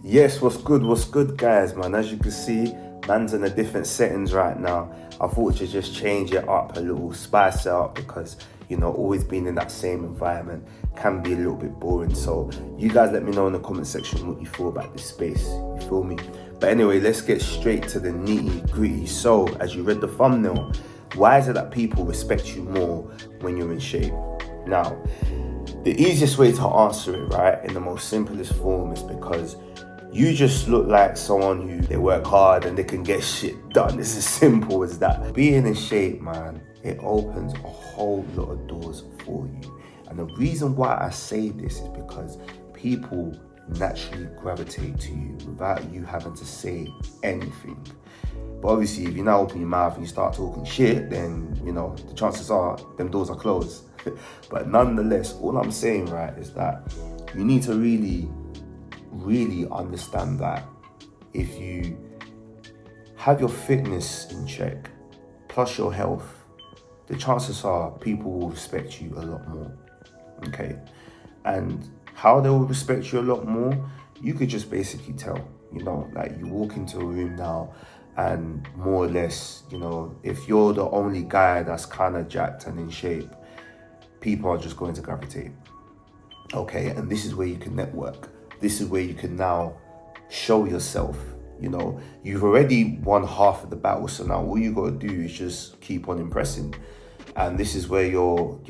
Yes, what's good, guys, man? As you can see, man's in a different settings right now. I thought to just change it up a little, spice it up, because, always being in that same environment can be a little bit boring. So you guys let me know in the comment section what you feel about this space, you feel me? But anyway, let's get straight to the nitty gritty. So, as you read the thumbnail, why is it that people respect you more when you're in shape? Now, the easiest way to answer it, right, in the most simplest form, is because you just look like someone who they work hard and they can get shit done. It's as simple as that. Being in shape, man, it opens a whole lot of doors for you. And the reason why I say this is because people naturally gravitate to you without you having to say anything. But obviously, if you now open your mouth and you start talking shit, then, the chances are them doors are closed. But nonetheless, all I'm saying, right, is that you need to really understand that if you have your fitness in check, plus your health, the chances are people will respect you a lot more, okay? And how they will respect you a lot more, you could just basically tell, like you walk into a room now and more or less, if you're the only guy that's kind of jacked and in shape, people are just going to gravitate, okay? And this is where you can network. This is where you can now show yourself. You've already won half of the battle, so now all you got to do is just keep on impressing. And this is where your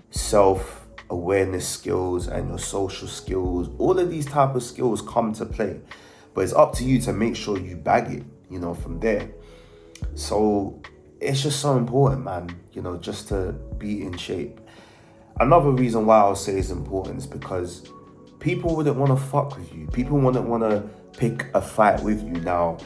self-awareness skills and your social skills, all of these type of skills come to play. But it's up to you to make sure you bag it, from there. So it's just so important, man, just to be in shape. Another reason why I'll say it's important is because people wouldn't want to fuck with you. People wouldn't want to pick a fight with you. Now,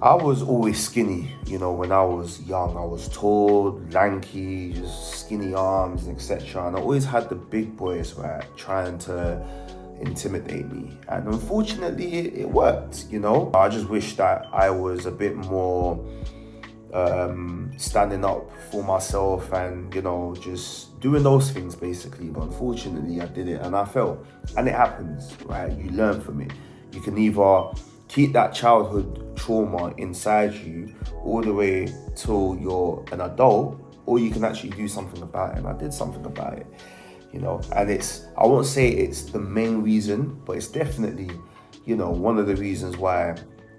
I was always skinny, when I was young. I was tall, lanky, just skinny arms, etc. And I always had the big boys, right, trying to intimidate me. And unfortunately, it worked, I just wish that I was a bit more standing up for myself and, just doing those things basically. But unfortunately, I did it and I fell. And it happens, right? You learn from it. You can either keep that childhood trauma inside you all the way till you're an adult, or you can actually do something about it. And I did something about it, and I won't say it's the main reason, but it's definitely, one of the reasons why,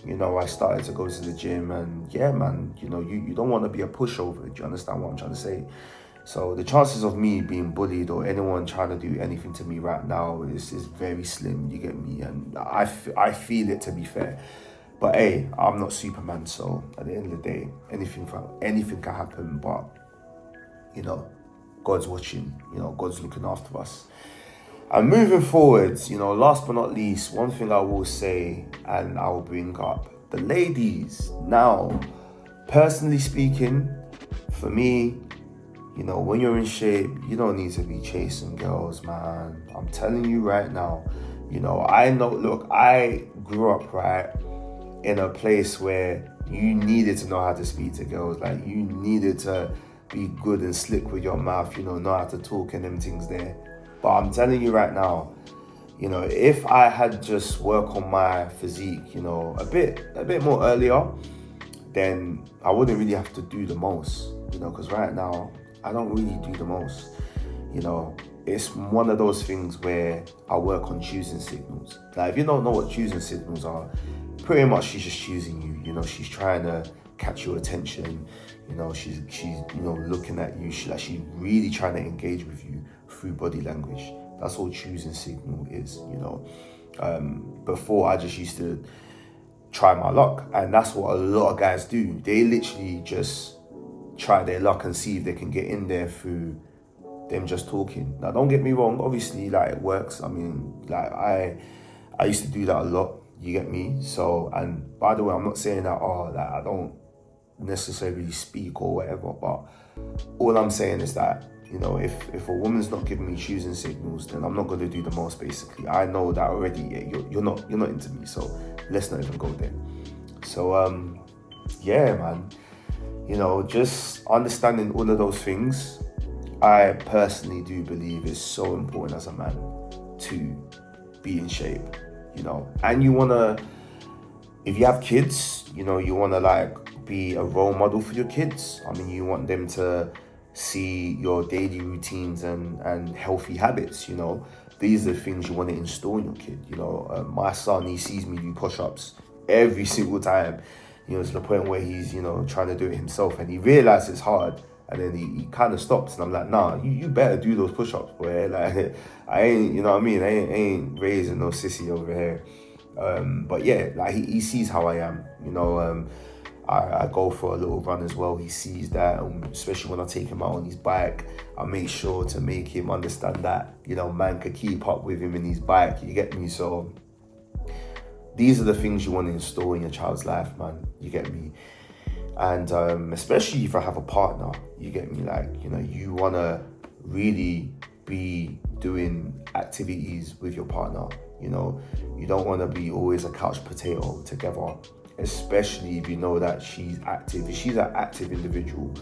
I started to go to the gym. And yeah, man, you don't want to be a pushover. Do you understand what I'm trying to say? So the chances of me being bullied or anyone trying to do anything to me right now is very slim, you get me? And I feel it, to be fair. But hey, I'm not Superman, so at the end of the day, anything can happen. But, God's watching, God's looking after us. And moving forwards, last but not least, one thing I will say and I will bring up, the ladies. Now, personally speaking, for me, when you're in shape, you don't need to be chasing girls, man. I'm telling you right now, I grew up, right, in a place where you needed to know how to speak to girls. Like, you needed to be good and slick with your mouth, know how to talk and them things there. But I'm telling you right now, if I had just worked on my physique, a bit more earlier, then I wouldn't really have to do the most, because right now, I don't really do the most. It's one of those things where I work on choosing signals. Like, if you don't know what choosing signals are, pretty much she's just choosing you. She's trying to catch your attention. She's looking at you. She's really trying to engage with you through body language. That's all choosing signal is. Before, I just used to try my luck, and that's what a lot of guys do. They literally just try their luck and see if they can get in there through them just talking. Now, don't get me wrong, obviously, like, it works. I mean, like, I used to do that a lot, you get me? So, and by the way, I'm not saying that, that I don't necessarily speak or whatever, but all I'm saying is that, if a woman's not giving me choosing signals, then I'm not going to do the most, basically. I know that already. Yeah, you're not into me, so let's not even go there. So, yeah, man. Just understanding all of those things, I personally do believe is so important as a man to be in shape, you know. And you wanna, if you have kids, you know, you wanna like be a role model for your kids. I mean, you want them to see your daily routines and healthy habits, you know. These are the things you want to install in your kid, you know. My son, he sees me do push-ups every single time, you know, to the point where he's, you know, trying to do it himself, and he realizes it's hard, and then he kind of stops, and I'm like, nah, you better do those push-ups, boy. Like, I ain't, you know what I mean, I ain't raising no sissy over here. But yeah, like he sees how I am, you know. I go for a little run as well. He sees that, especially when I take him out on his bike. I make sure to make him understand that, you know, man could keep up with him in his bike. You get me? So these are the things you want to install in your child's life, man. You get me? And especially if I have a partner, you get me? Like, you know, you want to really be doing activities with your partner. You know, you don't want to be always a couch potato together, especially if you know that she's active. If she's an active individual,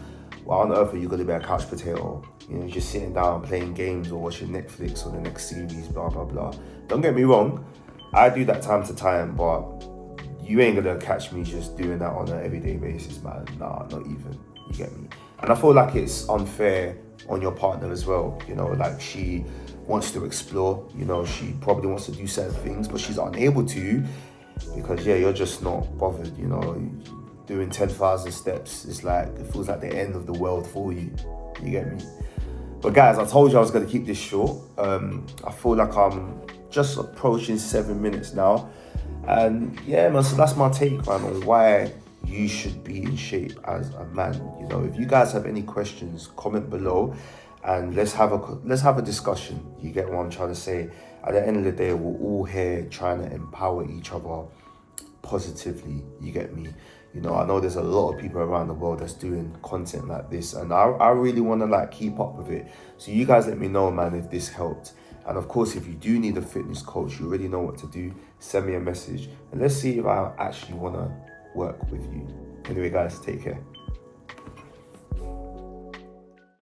why on earth are you going to be a couch potato? You know, just sitting down playing games or watching Netflix or the next series, blah, blah, blah. Don't get me wrong, I do that time to time, but you ain't going to catch me just doing that on an everyday basis, man. Nah, not even. You get me? And I feel like it's unfair on your partner as well. You know, like she wants to explore, you know, she probably wants to do certain things, but she's unable to because, yeah, you're just not bothered, you know. Doing 10,000 steps, it's like, it feels like the end of the world for you. You get me? But guys, I told you I was going to keep this short. I feel like I'm just approaching 7 minutes now. And yeah, man, so that's my take, man, on why you should be in shape as a man. You know, if you guys have any questions, comment below and let's have a discussion. You get what I'm trying to say? At the end of the day, we're all here trying to empower each other positively. You get me? You know, I know there's a lot of people around the world that's doing content like this, and I really want to like keep up with it. So you guys let me know, man, if this helped. And of course, if you do need a fitness coach, you already know what to do. Send me a message and let's see if I actually want to work with you. Anyway, guys, take care.